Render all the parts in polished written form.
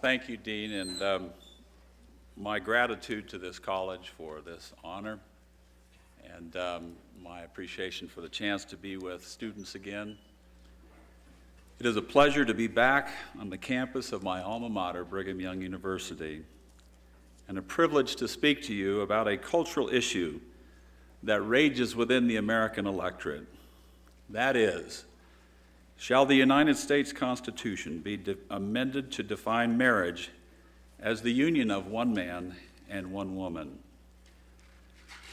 Thank you, Dean, and my gratitude to this college for this honor, and my appreciation for the chance to be with students again. It is a pleasure to be back on the campus of my alma mater, Brigham Young University, and a privilege to speak to you about a cultural issue that rages within the American electorate. That is, shall the United States Constitution be amended to define marriage as the union of one man and one woman?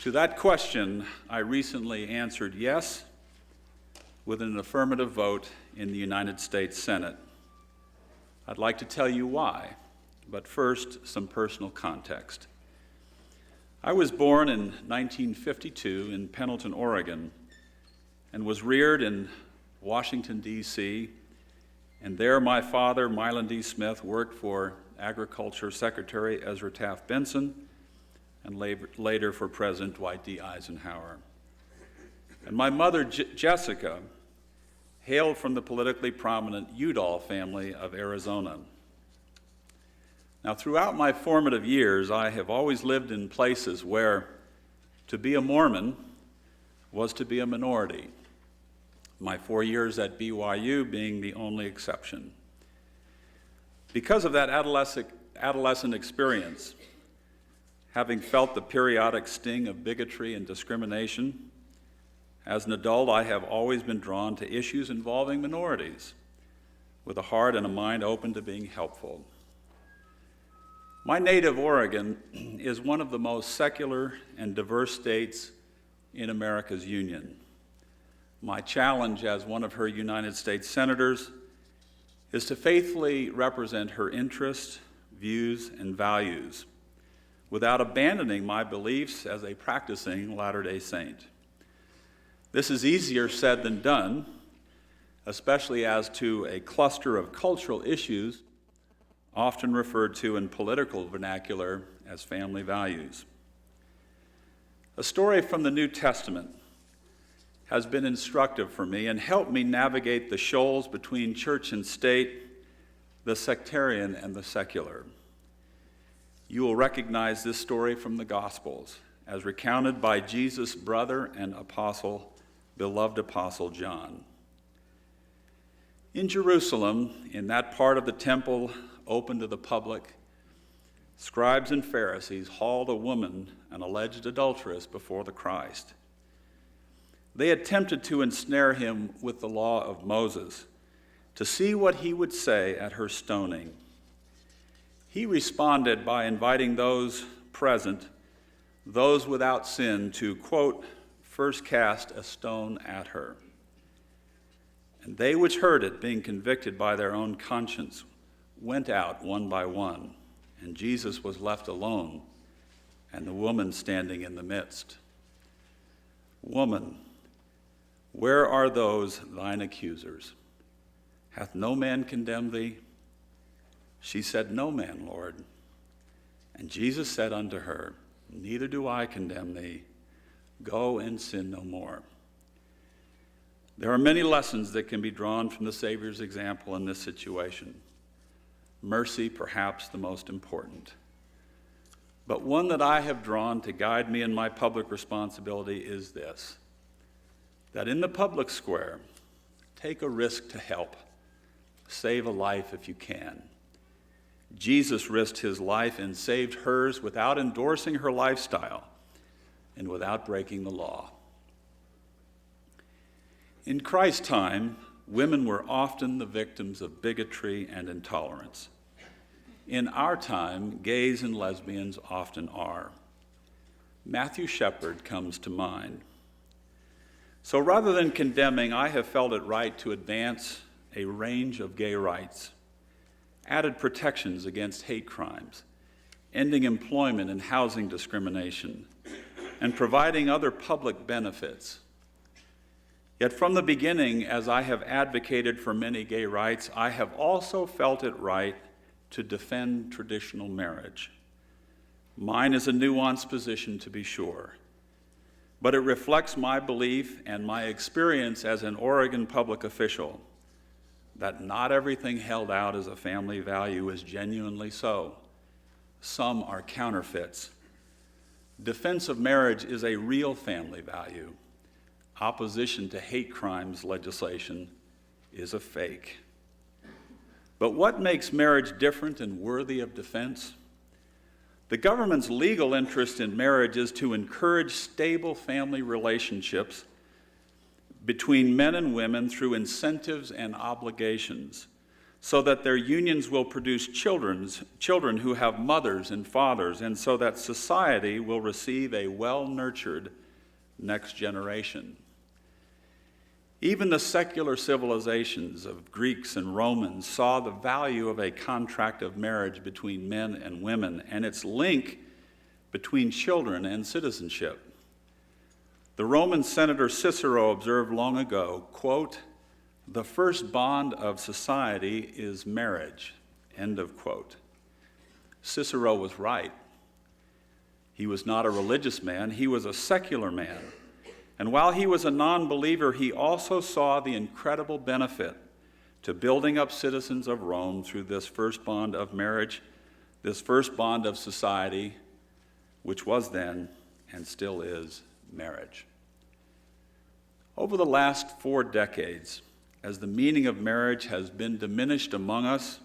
To that question, I recently answered yes with an affirmative vote in the United States Senate. I'd like to tell you why, but first, some personal context. I was born in 1952 in Pendleton, Oregon, and was reared in Washington, D.C., and there my father, Milan D. Smith, worked for Agriculture Secretary Ezra Taft Benson, and later for President Dwight D. Eisenhower. And my mother, Jessica, hailed from the politically prominent Udall family of Arizona. Now, throughout my formative years, I have always lived in places where to be a Mormon was to be a minority, my 4 years at BYU being the only exception. Because of that adolescent experience, having felt the periodic sting of bigotry and discrimination, as an adult, I have always been drawn to issues involving minorities, with a heart and a mind open to being helpful. My native Oregon is one of the most secular and diverse states in America's Union. My challenge as one of her United States senators is to faithfully represent her interests, views, and values without abandoning my beliefs as a practicing Latter-day Saint. This is easier said than done, especially as to a cluster of cultural issues often referred to in political vernacular as family values. A story from the New Testament has been instructive for me and helped me navigate the shoals between church and state, the sectarian and the secular. You will recognize this story from the Gospels as recounted by Jesus' brother and apostle, beloved apostle John. In Jerusalem, in that part of the temple open to the public, scribes and Pharisees hauled a woman, an alleged adulteress, before the Christ. They attempted to ensnare him with the law of Moses to see what he would say at her stoning. He responded by inviting those present, those without sin, to, quote, first cast a stone at her. And they which heard it, being convicted by their own conscience, went out one by one, and Jesus was left alone, and the woman standing in the midst. Woman, where are those thine accusers? Hath no man condemned thee? She said, No man, Lord. And Jesus said unto her, Neither do I condemn thee. Go and sin no more. There are many lessons that can be drawn from the Savior's example in this situation. Mercy, perhaps the most important. But one that I have drawn to guide me in my public responsibility is this: that in the public square, take a risk to help. Save a life if you can. Jesus risked his life and saved hers without endorsing her lifestyle and without breaking the law. In Christ's time, women were often the victims of bigotry and intolerance. In our time, gays and lesbians often are. Matthew Shepard comes to mind. So rather than condemning, I have felt it right to advance a range of gay rights, added protections against hate crimes, ending employment and housing discrimination, and providing other public benefits. Yet from the beginning, as I have advocated for many gay rights, I have also felt it right to defend traditional marriage. Mine is a nuanced position, to be sure, but it reflects my belief and my experience as an Oregon public official that not everything held out as a family value is genuinely so. Some are counterfeits. Defense of marriage is a real family value. Opposition to hate crimes legislation is a fake. But what makes marriage different and worthy of defense? The government's legal interest in marriage is to encourage stable family relationships between men and women through incentives and obligations, so that their unions will produce children who have mothers and fathers, and so that society will receive a well-nurtured next generation. Even the secular civilizations of Greeks and Romans saw the value of a contract of marriage between men and women and its link between children and citizenship. The Roman senator Cicero observed long ago, quote, "The first bond of society is marriage," end of quote. Cicero was right. He was not a religious man, he was a secular man. And while he was a non-believer, he also saw the incredible benefit to building up citizens of Rome through this first bond of marriage, this first bond of society, which was then and still is marriage. Over the last 4 decades, as the meaning of marriage has been diminished among us,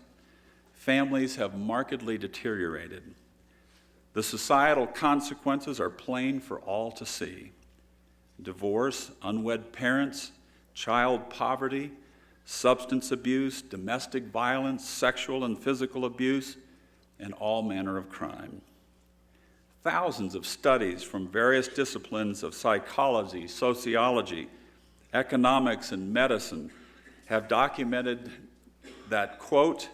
families have markedly deteriorated. The societal consequences are plain for all to see. Divorce, unwed parents, child poverty, substance abuse, domestic violence, sexual and physical abuse, and all manner of crime. Thousands of studies from various disciplines of psychology, sociology, economics, and medicine have documented that, quote,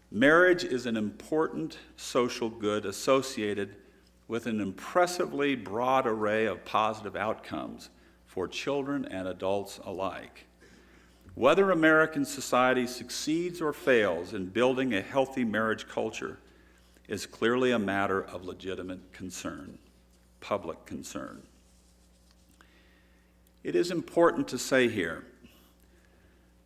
"Marriage is an important social good associated with an impressively broad array of positive outcomes for children and adults alike. Whether American society succeeds or fails in building a healthy marriage culture is clearly a matter of legitimate concern, public concern." It is important to say here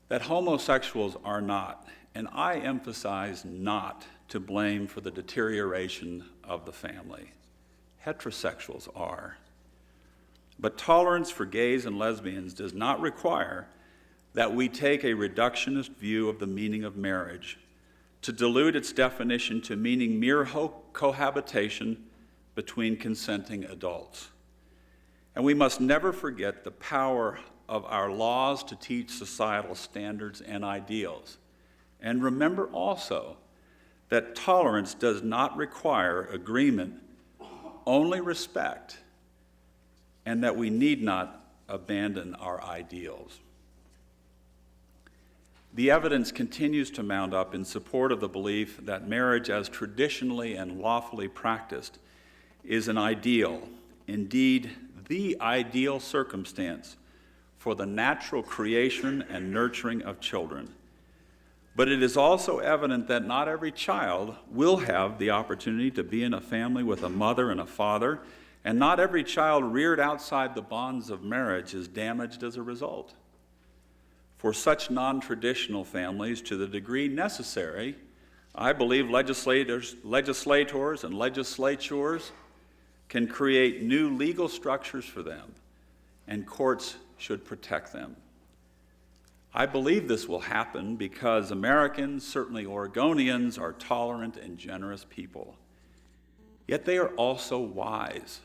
that homosexuals are not, and I emphasize not, to blame for the deterioration of the family. Heterosexuals are. But tolerance for gays and lesbians does not require that we take a reductionist view of the meaning of marriage, to dilute its definition to meaning mere cohabitation between consenting adults. And we must never forget the power of our laws to teach societal standards and ideals. And remember also that tolerance does not require agreement, only respect, and that we need not abandon our ideals. The evidence continues to mount up in support of the belief that marriage, as traditionally and lawfully practiced, is an ideal, indeed the ideal circumstance for the natural creation and nurturing of children. But it is also evident that not every child will have the opportunity to be in a family with a mother and a father, and not every child reared outside the bonds of marriage is damaged as a result. For such non-traditional families, to the degree necessary, I believe legislators and legislatures can create new legal structures for them, and courts should protect them. I believe this will happen because Americans, certainly Oregonians, are tolerant and generous people. Yet they are also wise.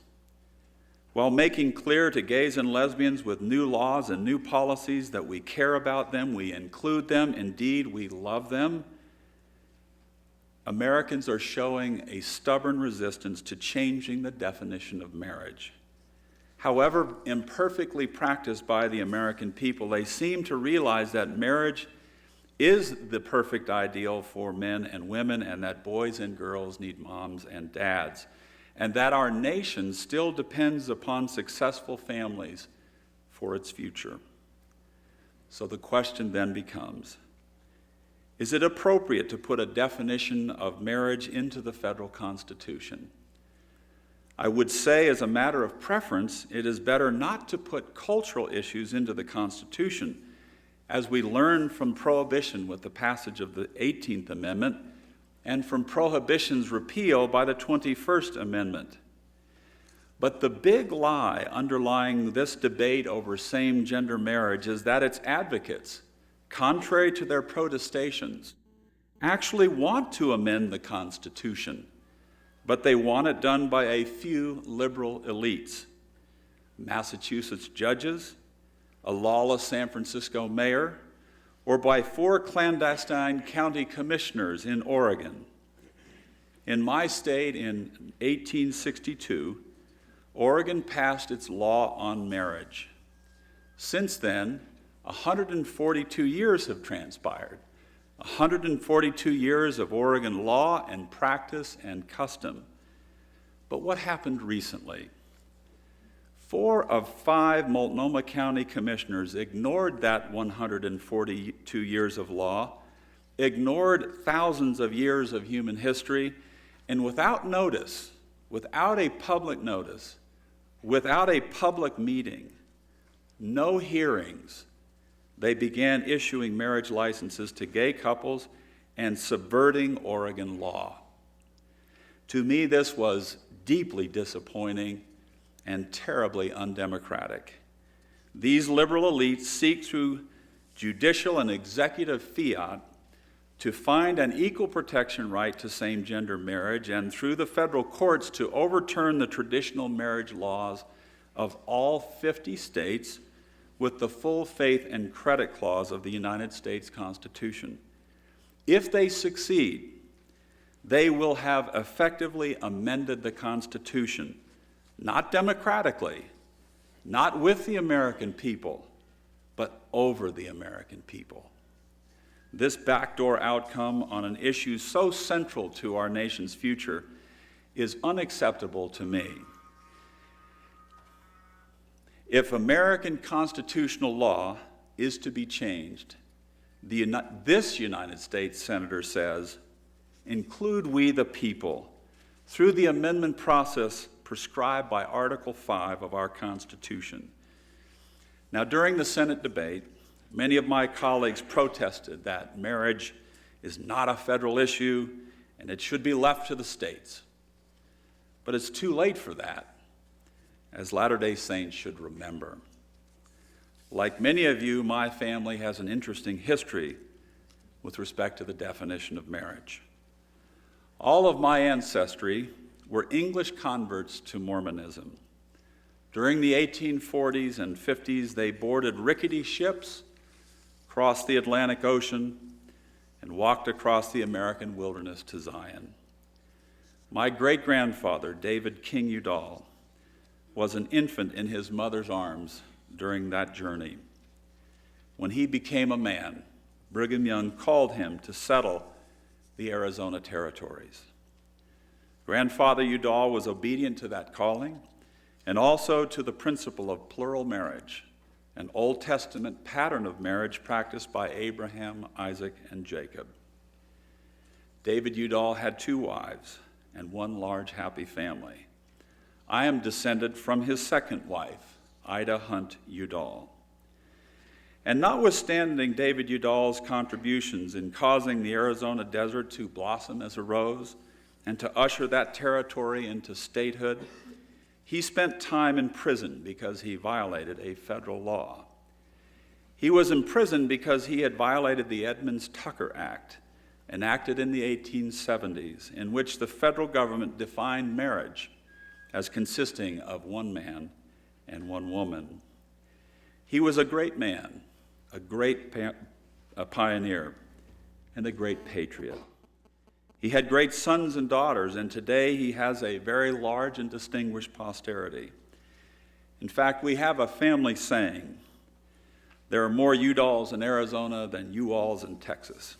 While making clear to gays and lesbians with new laws and new policies that we care about them, we include them, indeed we love them, Americans are showing a stubborn resistance to changing the definition of marriage. However imperfectly practiced by the American people, they seem to realize that marriage is the perfect ideal for men and women, and that boys and girls need moms and dads, and that our nation still depends upon successful families for its future. So the question then becomes, is it appropriate to put a definition of marriage into the federal Constitution? I would say, as a matter of preference, it is better not to put cultural issues into the Constitution as we learn from prohibition with the passage of the 18th Amendment and from prohibition's repeal by the 21st Amendment. But the big lie underlying this debate over same-gender marriage is that its advocates, contrary to their protestations, actually want to amend the Constitution, but they want it done by a few liberal elites, Massachusetts judges, a lawless San Francisco mayor, or by 4 clandestine county commissioners in Oregon. In my state in 1862, Oregon passed its law on marriage. Since then, 142 years have transpired. 142 years of Oregon law and practice and custom. But what happened recently? 4 of 5 Multnomah County commissioners ignored that 142 years of law, ignored thousands of years of human history, and without notice, without a public notice, without a public meeting, no hearings, they began issuing marriage licenses to gay couples and subverting Oregon law. To me, this was deeply disappointing and terribly undemocratic. These liberal elites seek through judicial and executive fiat to find an equal protection right to same-gender marriage, and through the federal courts to overturn the traditional marriage laws of all 50 states with the full faith and credit clause of the United States Constitution. If they succeed, they will have effectively amended the Constitution, not democratically, not with the American people, but over the American people. This backdoor outcome on an issue so central to our nation's future is unacceptable to me. If American constitutional law is to be changed, this United States Senator says, include we the people through the amendment process prescribed by Article 5 of our Constitution. Now, during the Senate debate, many of my colleagues protested that marriage is not a federal issue and it should be left to the states. But it's too late for that, as Latter-day Saints should remember. Like many of you, my family has an interesting history with respect to the definition of marriage. All of my ancestry were English converts to Mormonism. During the 1840s and 50s, they boarded rickety ships, crossed the Atlantic Ocean, and walked across the American wilderness to Zion. My great-grandfather, David King Udall, was an infant in his mother's arms during that journey. When he became a man, Brigham Young called him to settle the Arizona territories. Grandfather Udall was obedient to that calling and also to the principle of plural marriage, an Old Testament pattern of marriage practiced by Abraham, Isaac, and Jacob. David Udall had 2 wives and 1 large happy family. I am descended from his second wife, Ida Hunt Udall. And notwithstanding David Udall's contributions in causing the Arizona desert to blossom as a rose and to usher that territory into statehood, he spent time in prison because he violated a federal law. He was imprisoned because he had violated the Edmunds-Tucker Act, enacted in the 1870s, in which the federal government defined marriage as consisting of 1 man and 1 woman. He was a great man, a great pioneer, and a great patriot. He had great sons and daughters, and today he has a very large and distinguished posterity. In fact, we have a family saying, there are more Udalls in Arizona than U-Alls in Texas.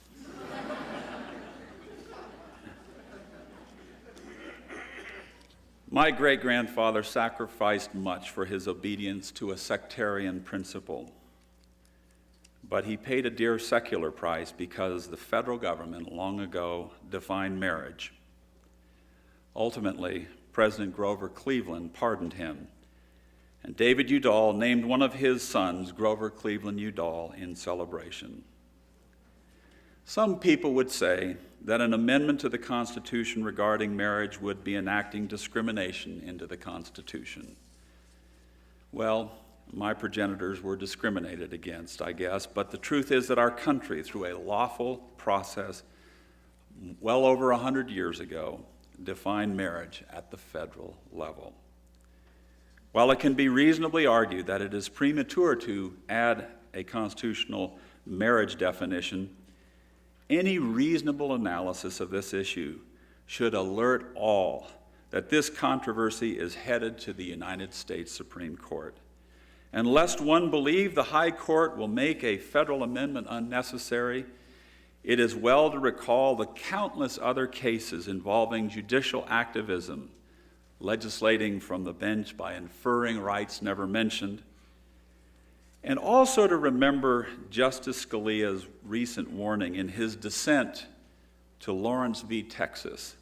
My great-grandfather sacrificed much for his obedience to a sectarian principle, but he paid a dear secular price because the federal government long ago defined marriage. Ultimately, President Grover Cleveland pardoned him, And David Udall named one of his sons Grover Cleveland Udall in celebration. Some people would say that an amendment to the Constitution regarding marriage would be enacting discrimination into the Constitution. Well, my progenitors were discriminated against, I guess, but the truth is that our country, through a lawful process well over 100 years ago, defined marriage at the federal level. While it can be reasonably argued that it is premature to add a constitutional marriage definition, any reasonable analysis of this issue should alert all that this controversy is headed to the United States Supreme Court. And lest one believe the High Court will make a federal amendment unnecessary, it is well to recall the countless other cases involving judicial activism, legislating from the bench by inferring rights never mentioned, and also to remember Justice Scalia's recent warning in his dissent to Lawrence v. Texas,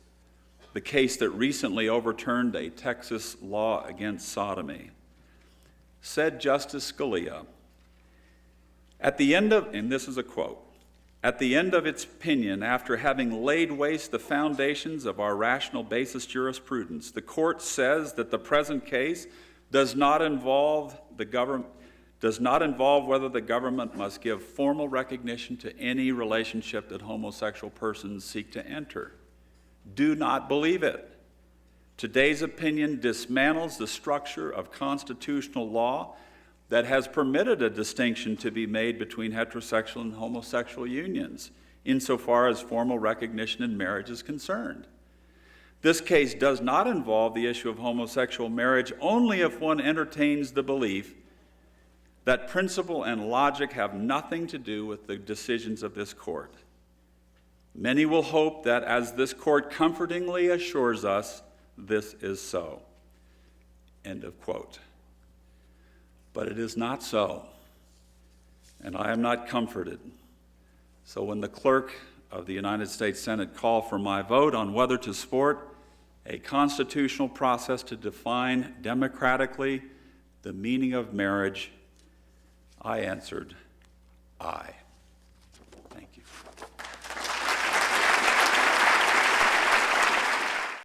the case that recently overturned a Texas law against sodomy. Said Justice Scalia, at the end of, and this is a quote, at the end of its opinion, after having laid waste the foundations of our rational basis jurisprudence, the court says that the present case does not involve whether the government must give formal recognition to any relationship that homosexual persons seek to enter. Do not believe it. Today's opinion dismantles the structure of constitutional law that has permitted a distinction to be made between heterosexual and homosexual unions, insofar as formal recognition in marriage is concerned. This case does not involve the issue of homosexual marriage only if one entertains the belief that principle and logic have nothing to do with the decisions of this court. Many will hope that, as this court comfortingly assures us, this is so. End of quote. But it is not so, and I am not comforted. So when the clerk of the United States Senate called for my vote on whether to support a constitutional process to define democratically the meaning of marriage, I answered, aye.